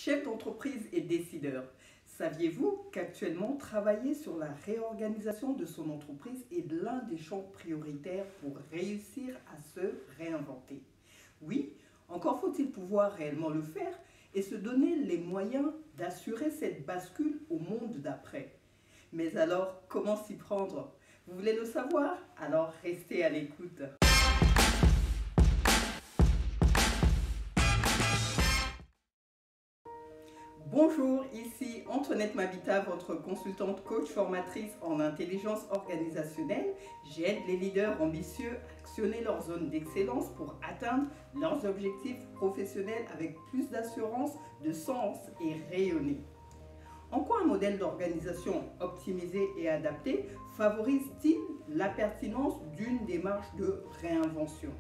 Chefs d'entreprise et décideurs, saviez-vous qu'actuellement travailler sur la réorganisation de son entreprise est l'un des champs prioritaires pour réussir à se réinventer? Oui, encore faut-il pouvoir réellement le faire et se donner les moyens d'assurer cette bascule au monde d'après. Mais alors, comment s'y prendre? Vous voulez le savoir? Alors restez à l'écoute. Bonjour, ici Antoinette Mabita, votre consultante coach formatrice en intelligence organisationnelle. J'aide les leaders ambitieux à actionner leur zone d'excellence pour atteindre leurs objectifs professionnels avec plus d'assurance, de sens et rayonner. En quoi un modèle d'organisation optimisé et adapté favorise-t-il la pertinence d'une démarche de réinvention?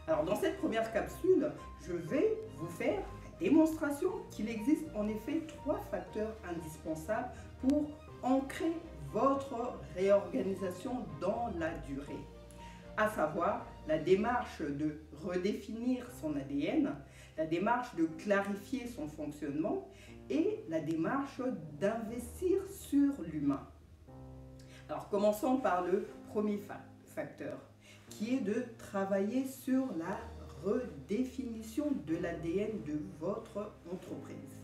Alors dans cette première capsule, je vais vous faire démonstration qu'il existe en effet 3 facteurs indispensables pour ancrer votre réorganisation dans la durée, à savoir la démarche de redéfinir son ADN, la démarche de clarifier son fonctionnement et la démarche d'investir sur l'humain. Alors commençons par le premier facteur, qui est de travailler sur la redéfinition de l'ADN de votre entreprise.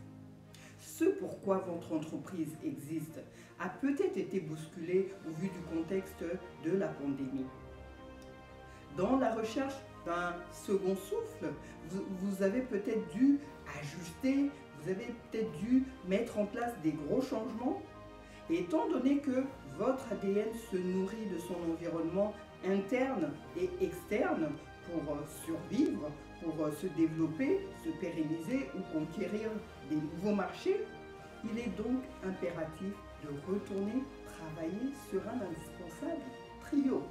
Ce pourquoi votre entreprise existe a peut-être été bousculé au vu du contexte de la pandémie. Dans la recherche d'un second souffle, vous avez peut-être dû ajuster, vous avez peut-être dû mettre en place des gros changements. Et étant donné que votre ADN se nourrit de son environnement interne et externe, pour survivre, pour se développer, se pérenniser ou conquérir des nouveaux marchés, il est donc impératif de retourner travailler sur un indispensable trio.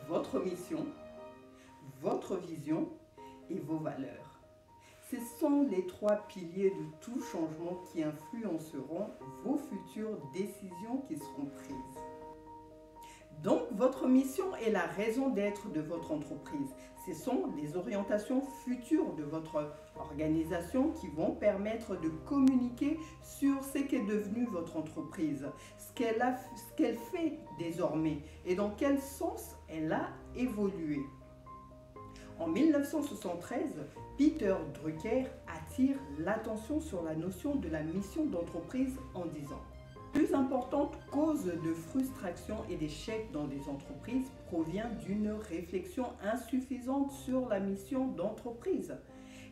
Votre mission, votre vision et vos valeurs. Ce sont les 3 piliers de tout changement qui influenceront vos futures décisions qui seront prises. Donc, votre mission est la raison d'être de votre entreprise. Ce sont les orientations futures de votre organisation qui vont permettre de communiquer sur ce qu'est devenu votre entreprise, ce qu'elle fait désormais et dans quel sens elle a évolué. En 1973, Peter Drucker attire l'attention sur la notion de la mission d'entreprise en disant: plus importante cause de frustration et d'échec dans des entreprises provient d'une réflexion insuffisante sur la mission d'entreprise.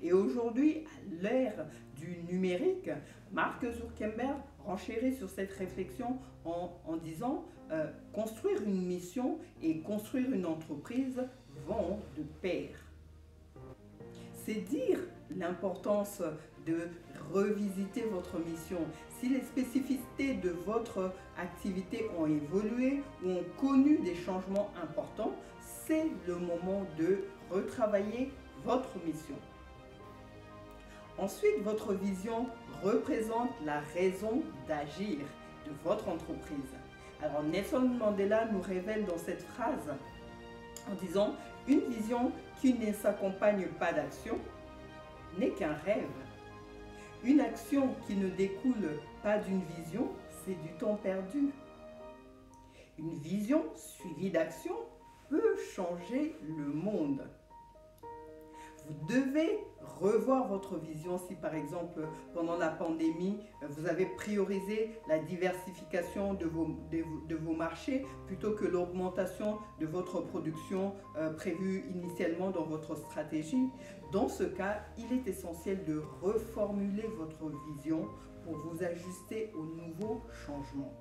Et aujourd'hui, à l'ère du numérique, Mark Zuckerberg renchérit sur cette réflexion en disant construire une mission et construire une entreprise vont de pair. C'est dire l'importance de revisiter votre mission. Si les spécificités de votre activité ont évolué ou ont connu des changements importants, c'est le moment de retravailler votre mission. Ensuite, votre vision représente la raison d'agir de votre entreprise. Alors Nelson Mandela nous révèle dans cette phrase en disant: une vision qui ne s'accompagne pas d'action n'est qu'un rêve. Une action qui ne découle pas d'une vision, c'est du temps perdu. Une vision suivie d'action peut changer le monde. Vous devez revoir votre vision si par exemple pendant la pandémie vous avez priorisé la diversification de vos marchés plutôt que l'augmentation de votre production prévue initialement dans votre stratégie. Dans ce cas, il est essentiel de reformuler votre vision pour vous ajuster aux nouveaux changements.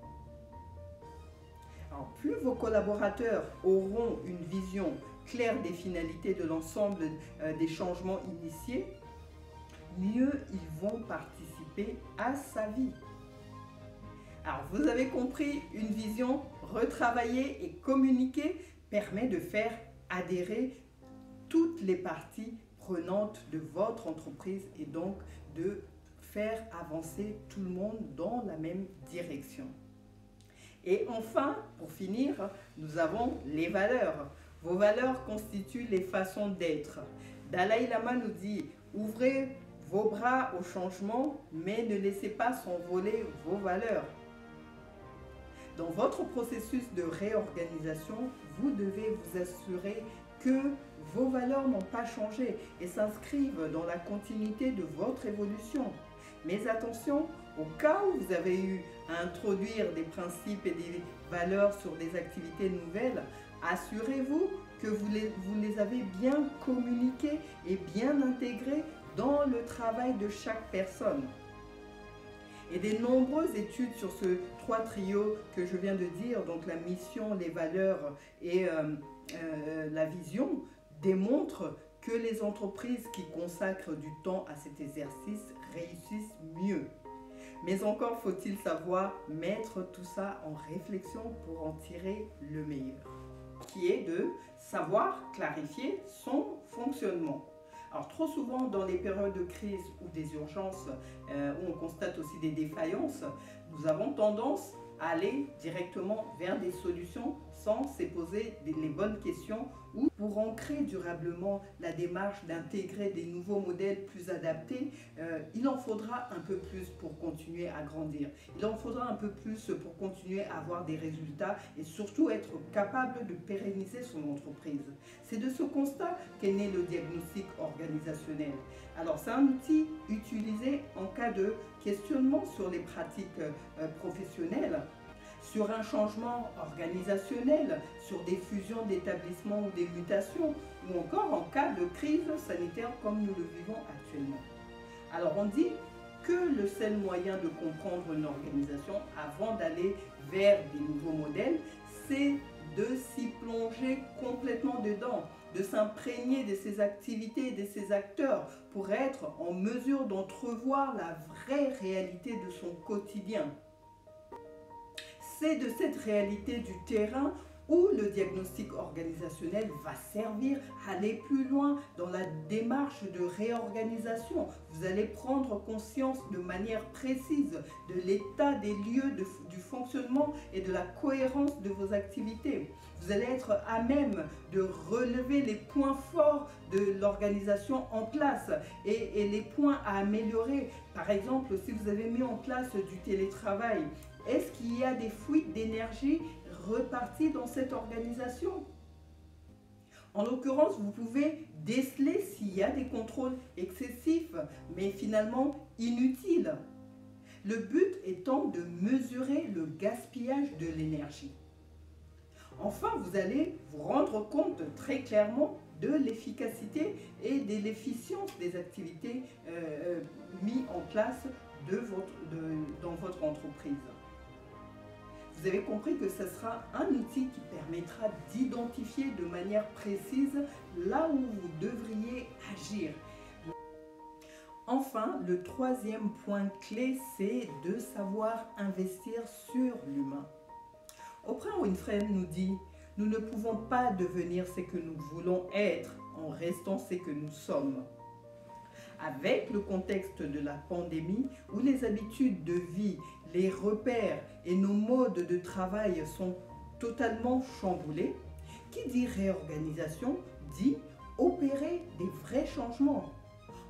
Alors, plus vos collaborateurs auront une vision claire des finalités de l'ensemble des changements initiés, mieux ils vont participer à sa vie. Alors, vous avez compris, une vision retravaillée et communiquée permet de faire adhérer toutes les parties prenantes de votre entreprise et donc de faire avancer tout le monde dans la même direction. Et enfin, pour finir, nous avons les valeurs. Vos valeurs constituent les façons d'être. Dalai Lama nous dit: ouvrez vos bras au changement, mais ne laissez pas s'envoler vos valeurs. Dans votre processus de réorganisation, vous devez vous assurer que vos valeurs n'ont pas changé et s'inscrivent dans la continuité de votre évolution. Mais attention, au cas où vous avez eu à introduire des principes et des valeurs sur des activités nouvelles, assurez-vous que vous les avez bien communiquées et bien intégrées dans le travail de chaque personne. Et des nombreuses études sur ce trois trios que je viens de dire, donc la mission, les valeurs et la vision, démontrent que les entreprises qui consacrent du temps à cet exercice réussissent mieux. Mais encore faut-il savoir mettre tout ça en réflexion pour en tirer le meilleur, qui est de savoir clarifier son fonctionnement. Alors trop souvent dans les périodes de crise ou des urgences où on constate aussi des défaillances, nous avons tendance à aller directement vers des solutions sans se poser les bonnes questions ou pour ancrer durablement la démarche d'intégrer des nouveaux modèles plus adaptés, il en faudra un peu plus pour continuer à grandir. Il en faudra un peu plus pour continuer à avoir des résultats et surtout être capable de pérenniser son entreprise. C'est de ce constat qu'est né le diagnostic organisationnel. Alors c'est un outil utilisé en cas de questionnement sur les pratiques professionnelles, sur un changement organisationnel, sur des fusions d'établissements ou des mutations, ou encore en cas de crise sanitaire comme nous le vivons actuellement. Alors on dit que le seul moyen de comprendre une organisation avant d'aller vers des nouveaux modèles, c'est de s'y plonger complètement dedans, de s'imprégner de ses activités et de ses acteurs pour être en mesure d'entrevoir la vraie réalité de son quotidien. C'est de cette réalité du terrain où le diagnostic organisationnel va servir à aller plus loin dans la démarche de réorganisation. Vous allez prendre conscience de manière précise de l'état des lieux du fonctionnement et de la cohérence de vos activités. Vous allez être à même de relever les points forts de l'organisation en place et les points à améliorer. Par exemple, si vous avez mis en place du télétravail, est-ce qu'il y a des fuites d'énergie reparties dans cette organisation? En l'occurrence, vous pouvez déceler s'il y a des contrôles excessifs, mais finalement inutiles. Le but étant de mesurer le gaspillage de l'énergie. Enfin, vous allez vous rendre compte très clairement de l'efficacité et de l'efficience des activités mises en place dans votre entreprise. Vous avez compris que ce sera un outil qui permettra d'identifier de manière précise là où vous devriez agir. Enfin, le troisième point clé, c'est de savoir investir sur l'humain. Oprah Winfrey nous dit « Nous ne pouvons pas devenir ce que nous voulons être en restant ce que nous sommes ». Avec le contexte de la pandémie où les habitudes de vie, les repères et nos modes de travail sont totalement chamboulés, qui dit réorganisation dit opérer des vrais changements.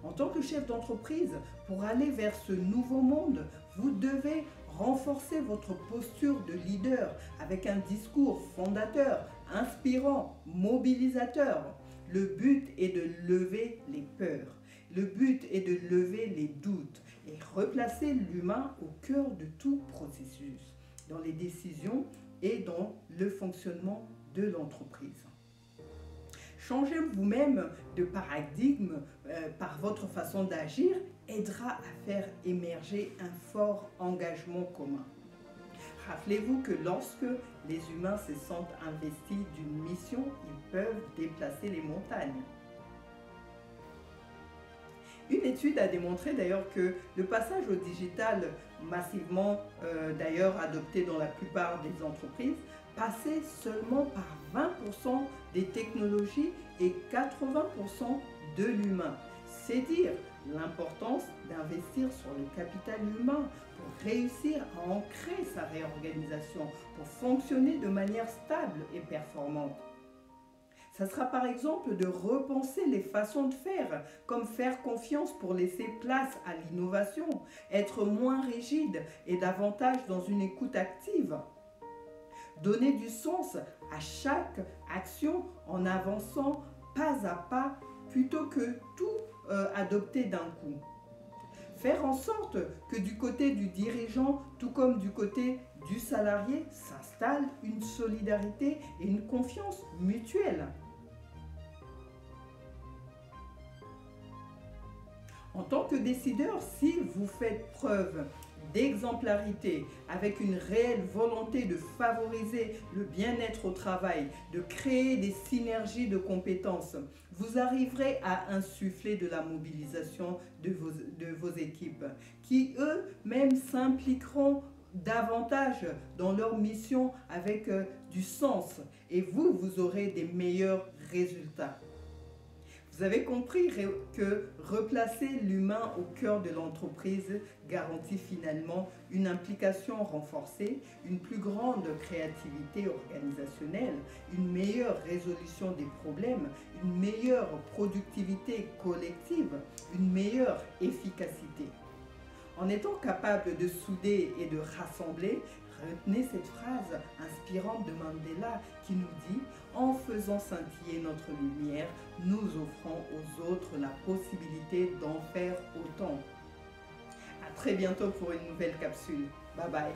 En tant que chef d'entreprise, pour aller vers ce nouveau monde, vous devez renforcer votre posture de leader avec un discours fondateur, inspirant, mobilisateur. Le but est de lever les peurs. Le but est de lever les doutes et replacer l'humain au cœur de tout processus, dans les décisions et dans le fonctionnement de l'entreprise. Changer vous-même de paradigme par votre façon d'agir aidera à faire émerger un fort engagement commun. Rappelez-vous que lorsque les humains se sentent investis d'une mission, ils peuvent déplacer les montagnes. Une étude a démontré d'ailleurs que le passage au digital, massivement d'ailleurs adopté dans la plupart des entreprises, passait seulement par 20% des technologies et 80% de l'humain. C'est dire l'importance d'investir sur le capital humain pour réussir à ancrer sa réorganisation, pour fonctionner de manière stable et performante. Ça sera par exemple de repenser les façons de faire, comme faire confiance pour laisser place à l'innovation, être moins rigide et davantage dans une écoute active. Donner du sens à chaque action en avançant pas à pas plutôt que tout adopter d'un coup. Faire en sorte que du côté du dirigeant, tout comme du côté du salarié, s'installe une solidarité et une confiance mutuelle. En tant que décideur, si vous faites preuve d'exemplarité, avec une réelle volonté de favoriser le bien-être au travail, de créer des synergies de compétences, vous arriverez à insuffler de la mobilisation de vos équipes, qui eux-mêmes s'impliqueront davantage dans leur mission avec du sens, et vous aurez des meilleurs résultats. Vous avez compris que replacer l'humain au cœur de l'entreprise garantit finalement une implication renforcée, une plus grande créativité organisationnelle, une meilleure résolution des problèmes, une meilleure productivité collective, une meilleure efficacité. En étant capable de souder et de rassembler, retenez cette phrase inspirante de Mandela qui nous dit « En faisant scintiller notre lumière, nous offrons aux autres la possibilité d'en faire autant. » À très bientôt pour une nouvelle capsule. Bye bye.